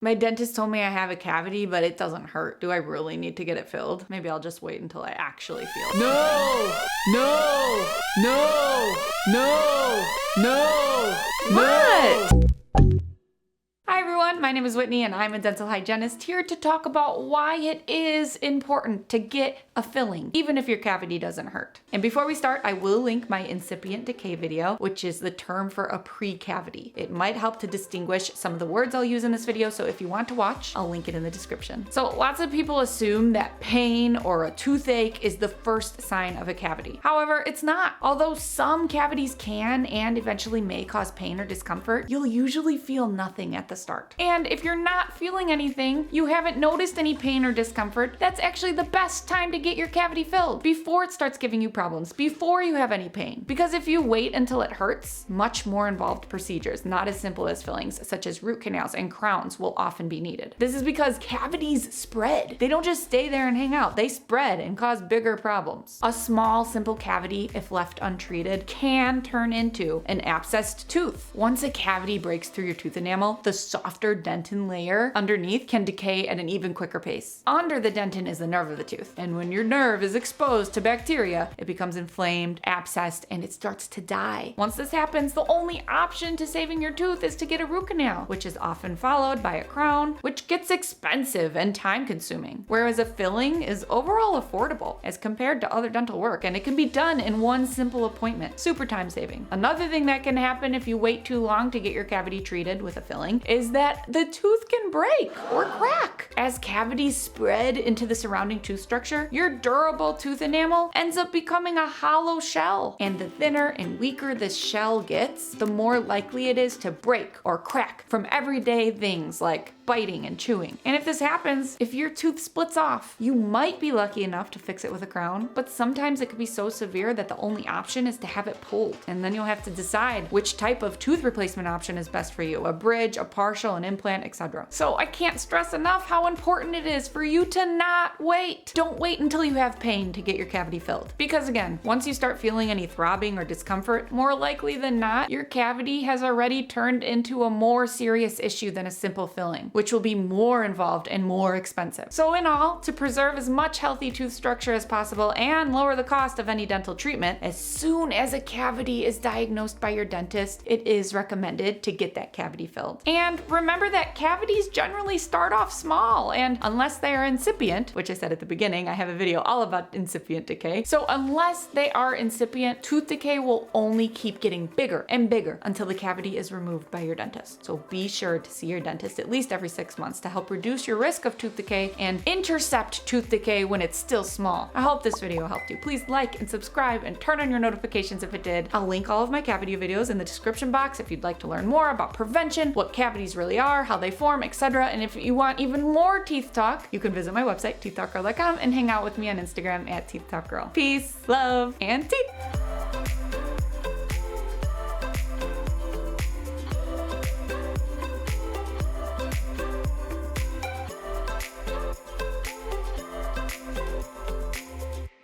My dentist told me I have a cavity, but it doesn't hurt. Do I really need to get it filled? Maybe I'll just wait until I actually feel it. No! No! No! No! No! What? Hi everyone, my name is Whitney and I'm a dental hygienist here to talk about why it is important to get a filling, even if your cavity doesn't hurt. And before we start, I will link my incipient decay video, which is the term for a pre-cavity. It might help to distinguish some of the words I'll use in this video, so if you want to watch, I'll link it in the description. So lots of people assume that pain or a toothache is the first sign of a cavity. However, it's not. Although some cavities can and eventually may cause pain or discomfort, you'll usually feel nothing at the start. And if you're not feeling anything, you haven't noticed any pain or discomfort, that's actually the best time to get your cavity filled, before it starts giving you problems, before you have any pain. Because if you wait until it hurts, much more involved procedures, not as simple as fillings, such as root canals and crowns, will often be needed. This is because cavities spread. They don't just stay there and hang out, they spread and cause bigger problems. A small, simple cavity, if left untreated, can turn into an abscessed tooth. Once a cavity breaks through your tooth enamel, the softer dentin layer underneath can decay at an even quicker pace. Under the dentin is the nerve of the tooth, and when your nerve is exposed to bacteria, it becomes inflamed, abscessed, and it starts to die. Once this happens, the only option to saving your tooth is to get a root canal, which is often followed by a crown, which gets expensive and time-consuming. Whereas a filling is overall affordable as compared to other dental work, and it can be done in one simple appointment. Super time-saving. Another thing that can happen if you wait too long to get your cavity treated with a filling is that the tooth can break or crack. As cavities spread into the surrounding tooth structure, your durable tooth enamel ends up becoming a hollow shell. And the thinner and weaker this shell gets, the more likely it is to break or crack from everyday things like biting and chewing. And if this happens, if your tooth splits off, you might be lucky enough to fix it with a crown, but sometimes it could be so severe that the only option is to have it pulled. And then you'll have to decide which type of tooth replacement option is best for you, a bridge, a partial, an implant, etc. So I can't stress enough how important it is for you to not wait. Don't wait until you have pain to get your cavity filled. Because again, once you start feeling any throbbing or discomfort, more likely than not, your cavity has already turned into a more serious issue than a simple filling, which will be more involved and more expensive. So in all, to preserve as much healthy tooth structure as possible and lower the cost of any dental treatment, as soon as a cavity is diagnosed by your dentist, it is recommended to get that cavity filled. And remember that cavities generally start off small, and unless they are incipient, which I said at the beginning, I have a video all about incipient decay. So unless they are incipient, tooth decay will only keep getting bigger and bigger until the cavity is removed by your dentist. So be sure to see your dentist at least every 6 months to help reduce your risk of tooth decay and intercept tooth decay when it's still small. I hope this video helped you. Please like and subscribe and turn on your notifications if it did. I'll link all of my cavity videos in the description box if you'd like to learn more about prevention, what cavities really are, how they form, etc. And if you want even more teeth talk, you can visit my website, teethtalkgirl.com, and hang out with me on Instagram at teethtalkgirl. Peace, love, and teeth!